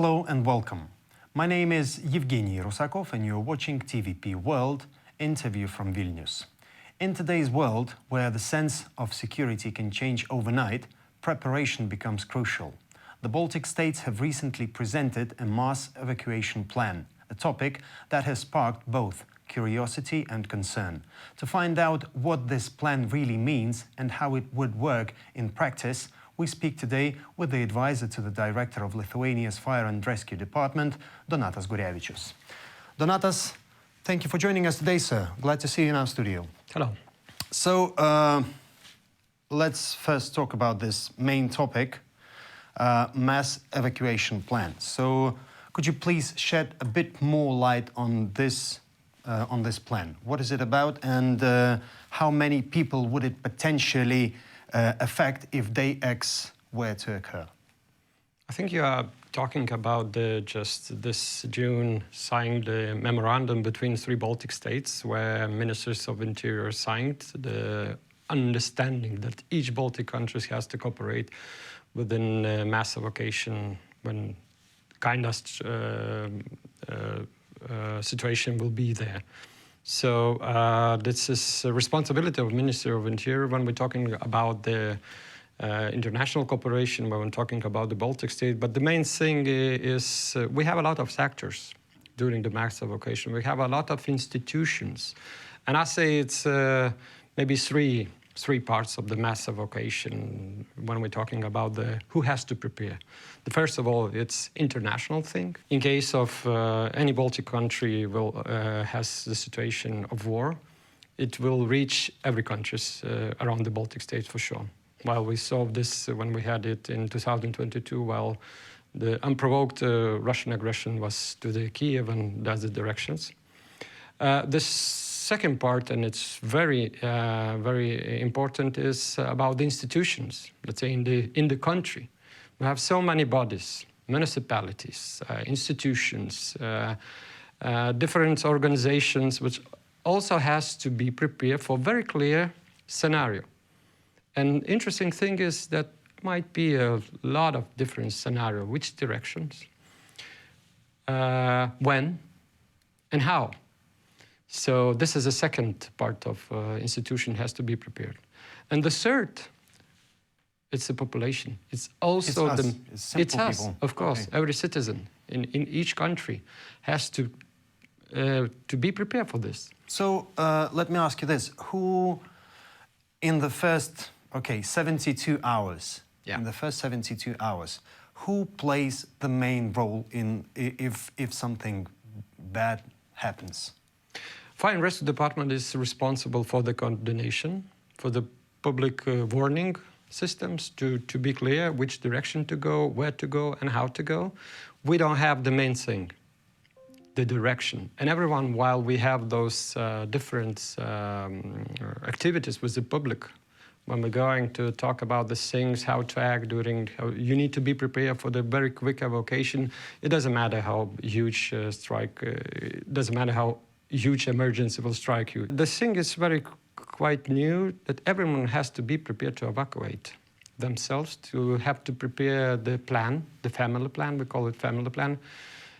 Hello and welcome. My name is Evgeny Rusakov and you're watching TVP World, interview from Vilnius. In today's world, where the sense of security can change overnight, preparation becomes crucial. The Baltic States have recently presented a mass evacuation plan, a topic that has sparked both curiosity and concern. To find out what this plan really means and how it would work in practice, we speak today with the advisor to the director of Lithuania's Fire and Rescue Department, Donatas Gurevičius. Donatas, thank you for joining us today, sir. Glad to see you in our studio. Hello. So, let's first talk about this main topic, mass evacuation plan. So, could you please shed a bit more light on this plan? What is it about, and how many people would it potentially affect if day X were to occur? I think you are talking about just this June signed memorandum between three Baltic states where ministers of interior signed the understanding that each Baltic country has to cooperate within mass evacuation when kind of situation will be there. So this is a responsibility of Minister of Interior when we're talking about the international cooperation, when we're talking about the Baltic States. But the main thing is we have a lot of sectors during the mass evacuation. We have a lot of institutions. And I say it's maybe three parts of the mass evacuation when we're talking about who has to prepare. The first of all, it's international thing. In case of any Baltic country has the situation of war, it will reach every country around the Baltic states for sure. While we saw this when we had it in 2022, while the unprovoked Russian aggression was to the Kiev and the other directions. This second part, and it's very important, is about the institutions, let's say in the country. We have so many bodies, municipalities, institutions, different organizations, which also has to be prepared for very clear scenario. And interesting thing is that might be a lot of different scenario, which directions, when, and how. So this is the second part of institution has to be prepared. And the third, it's the population. It's also it's us, people. Of course. Okay. Every citizen in each country has to be prepared for this. So let me ask you this: who, in the first 72 hours, in the first 72 hours, who plays the main role in if something bad happens? Fire and Rescue Department is responsible for the coordination, for the public warning systems to be clear which direction to go, where to go, and how to go. We don't have the main thing, the direction. And everyone, while we have those different activities with the public, when we're going to talk about the things, how to act during, you need to be prepared for the very quick evacuation. It doesn't matter how huge strike, it doesn't matter how huge emergency will strike you. The thing is quite new, that everyone has to be prepared to evacuate themselves, to have to prepare the plan, the family plan, we call it family plan,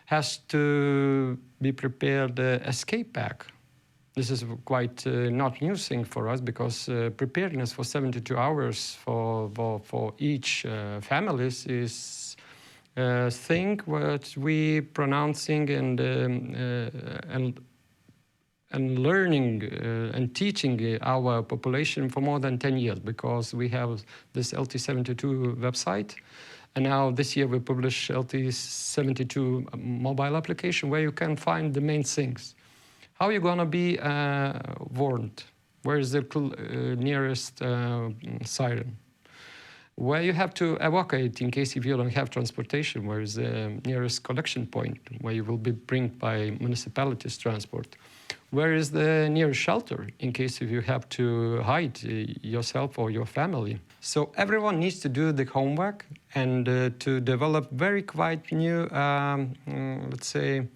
has to be prepared the escape pack. This is quite not new thing for us, because preparedness for 72 hours for each families is a thing what we pronouncing and learning and teaching our population for more than 10 years, because we have this LT72 website, and now this year we publish LT72 mobile application where you can find the main things. How are you going to be warned? Where is the nearest siren? Where you have to evacuate in case if you don't have transportation, where is the nearest collection point where you will be brought by municipalities transport? Where is the nearest shelter in case if you have to hide yourself or your family? So everyone needs to do the homework and to develop very quite new, let's say,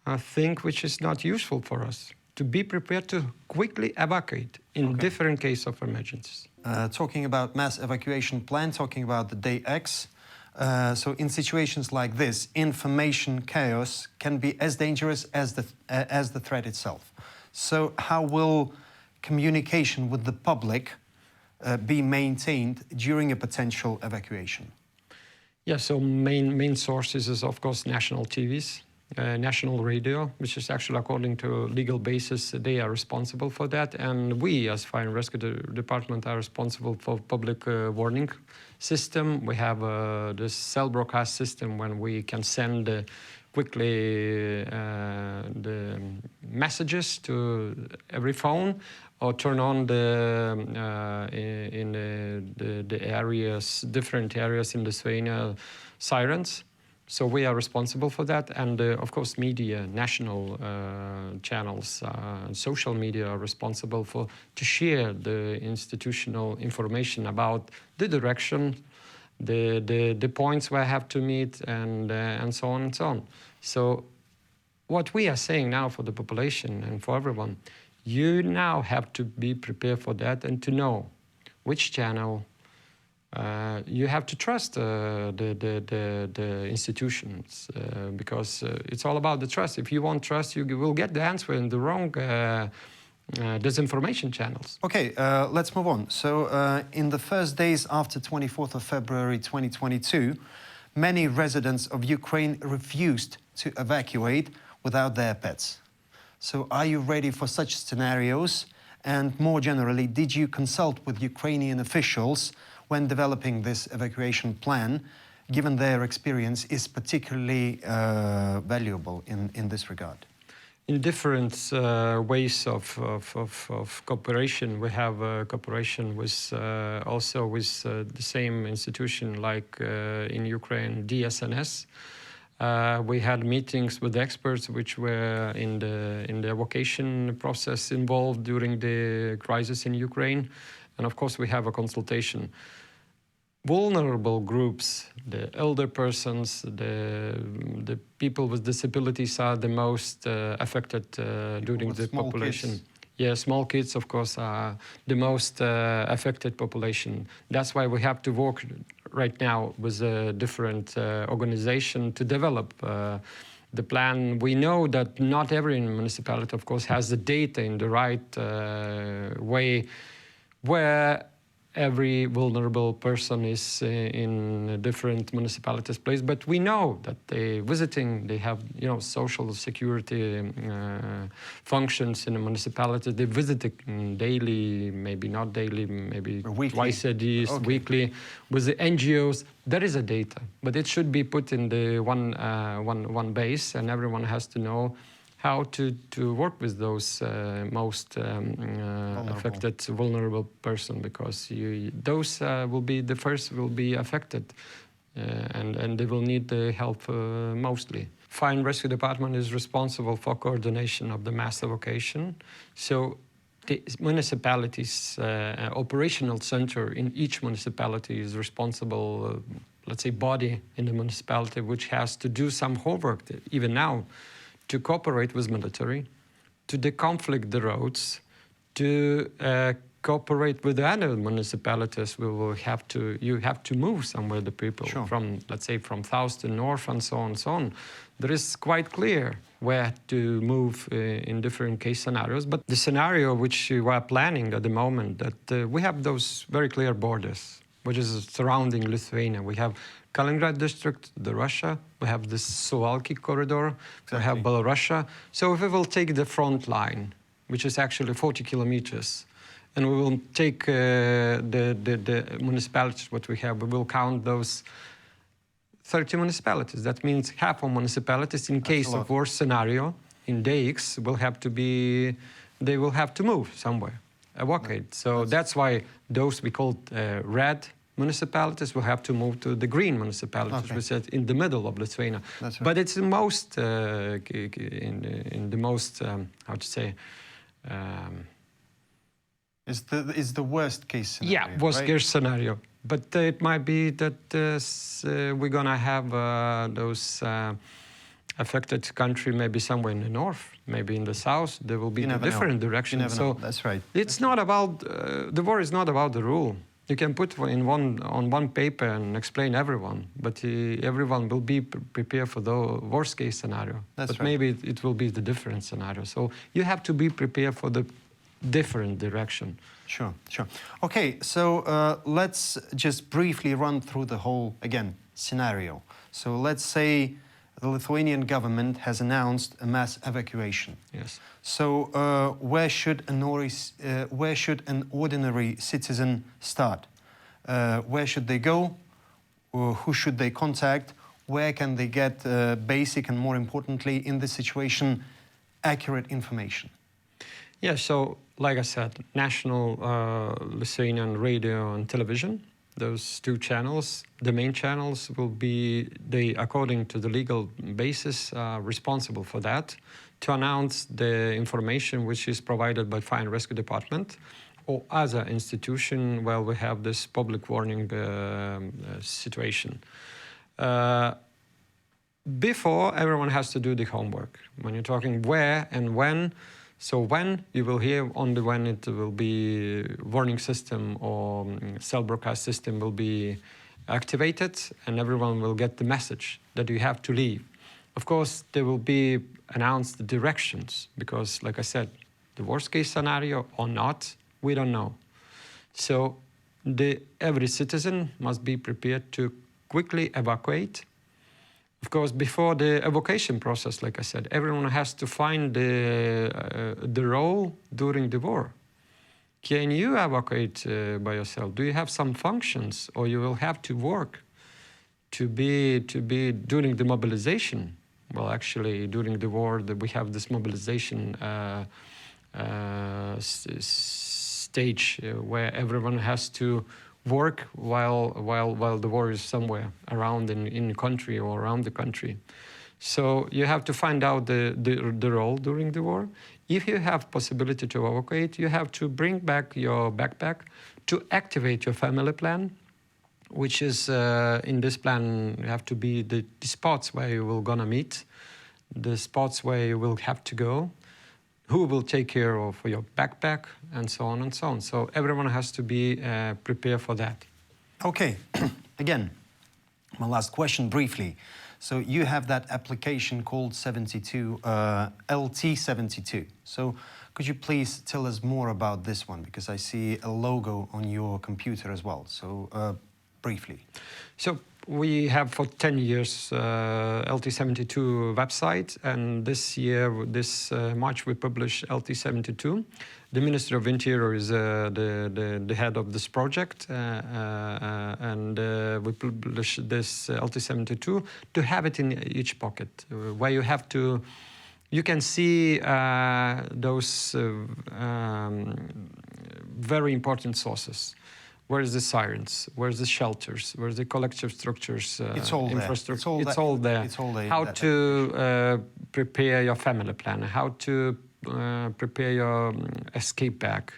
a thing which is not useful for us, to be prepared to quickly evacuate in different case of emergencies. Talking about mass evacuation plan, talking about the day X, So in situations like this, information chaos can be as dangerous as the threat itself. So how will communication with the public be maintained during a potential evacuation? Yeah, so main sources is of course national TVs, national radio, which is actually according to legal basis, they are responsible for that. And we as Fire and Rescue Department are responsible for public warning system. We have this cell broadcast system when we can send quickly the messages to every phone, or turn on in the areas, different areas in Lithuania, sirens. So we are responsible for that. And of course, media, national channels, social media are responsible to share the institutional information about the direction, the points where I have to meet, and so on and so on. So what we are saying now for the population and for everyone, you now have to be prepared for that and to know which channel. You have to trust the institutions because it's all about the trust. If you won't trust, you will get the answer in the wrong disinformation channels. Okay, let's move on. So in the first days after 24th of February 2022, many residents of Ukraine refused to evacuate without their pets. So are you ready for such scenarios? And more generally, did you consult with Ukrainian officials when developing this evacuation plan, given their experience is particularly valuable in this regard? In different ways of cooperation, we have cooperation with also with the same institution like in Ukraine, DSNS. We had meetings with experts which were in the evacuation process involved during the crisis in Ukraine. And of course, we have a consultation. Vulnerable groups, the elder persons, the people with disabilities are the most affected during the population. Kids. Yeah, small kids, of course, are the most affected population. That's why we have to work right now with a different organization to develop the plan. We know that not every municipality, of course, has the data in the right way where every vulnerable person is in different municipalities place, but we know that they have, social security functions in a municipality. They visit daily, maybe not daily, maybe twice a day, weekly, with the NGOs. There is a data, but it should be put in the one base, and everyone has to know how to work with those most affected, vulnerable person, because those will be affected, and they will need the help mostly. Fire and Rescue Department is responsible for coordination of the mass evacuation. So the municipalities, operational center in each municipality is responsible, let's say, body in the municipality, which has to do some homework even now, to cooperate with military, to deconflict the roads, to cooperate with the other municipalities. You have to move somewhere the people from, let's say, from south to north and so on and so on. There is quite clear where to move in different case scenarios. But the scenario which we are planning at the moment, that we have those very clear borders, which is surrounding Lithuania. We have Kaliningrad district, the Russia. We have this Suwalki corridor. We have Belarus. So if we will take the front line, which is actually 40 kilometers, and we will take the municipalities what we have, we will count those 30 municipalities. That means half of municipalities, in case of worst scenario, in day X, they will have to move somewhere, evacuate. So that's why those we call red municipalities will have to move to the green municipalities, which is in the middle of Lithuania. That's right. But it's the most, in the most, how to say, is the worst case scenario. Yeah, worst case scenario. But it might be that we're gonna have those affected country maybe somewhere in the north, maybe in the south. There will be a different direction. So that's right. It's not about the war is not about the rule. You can put on one paper and explain everyone, but everyone will be prepared for the worst case scenario. That's but right. maybe it will be the different scenario. So you have to be prepared for the different direction. Sure, sure. Okay, so let's just briefly run through the whole, again, scenario. So let's say the Lithuanian government has announced a mass evacuation. Yes. So where should an ordinary citizen start? Where should they go? Who should they contact? Where can they get basic and, more importantly, in this situation, accurate information? Yeah, so like I said, national Lithuanian radio and television, those two channels, the main channels will be, according to the legal basis, responsible for that, to announce the information which is provided by Fire and Rescue Department or other institution where we have this public warning situation. Before, everyone has to do the homework. When you're talking where and when, so when, you will hear only when it will be warning system or cell broadcast system will be activated and everyone will get the message that you have to leave. Of course, there will be announced the directions because, like I said, the worst case scenario or not, we don't know. So every citizen must be prepared to quickly evacuate. Of course, before the evacuation process, like I said, everyone has to find the role during the war. Can you evacuate by yourself? Do you have some functions, or you will have to work to be during the mobilization? Well, actually, during the war, we have this mobilization stage where everyone has to work while the war is somewhere around in the country or around the country. So you have to find out the role during the war. If you have possibility to evacuate, you have to bring back your backpack to activate your family plan, which is in this plan you have to be the spots where you will gonna meet, the spots where you will have to go, who will take care of your backpack, and so on and so on. So everyone has to be prepared for that. Okay, again, my last question briefly. So you have that application called 72, LT72. So could you please tell us more about this one? Because I see a logo on your computer as well. So briefly. So we have for 10 years LT72 website, and this year, this March, we publish LT72. The Ministry of Interior is the head of this project, and we publish this LT72 to have it in each pocket, where you have to, you can see those very important sources. Where's the sirens? Where's the shelters? Where's the collective structures? It's all infrastructure. there. It's all there. It's all there. How to prepare your family plan? How to prepare your escape bag?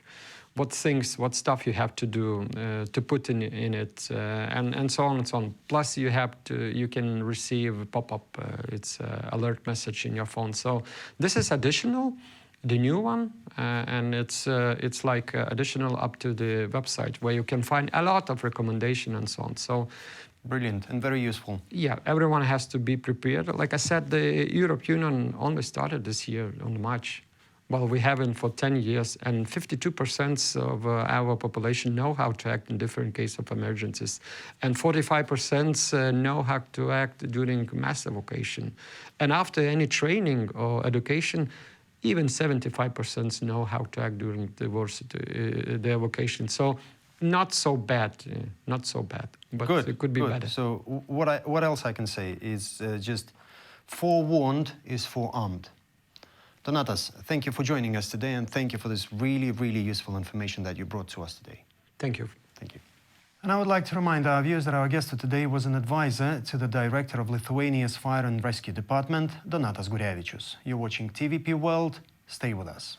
What things, what stuff you have to do to put in it, and so on and so on. Plus, you can receive pop-up. It's alert message in your phone. So this is additional. The new one, and it's like additional up to the website where you can find a lot of recommendation and so on. So, brilliant and very useful. Yeah, everyone has to be prepared. Like I said, the European Union only started this year on March. Well, we haven't for 10 years, and 52% of our population know how to act in different cases of emergencies, and 45% know how to act during mass evacuation. And after any training or education, even 75% know how to act during the evacuation. So not so bad, not so bad, but good, it could be better. So what else I can say is just forewarned is forearmed. Donatas, thank you for joining us today, and thank you for this really, really useful information that you brought to us today. Thank you. Thank you. And I would like to remind our viewers that our guest today was an advisor to the director of Lithuania's Fire and Rescue Department, Donatas Gurevičius. You're watching TVP World. Stay with us.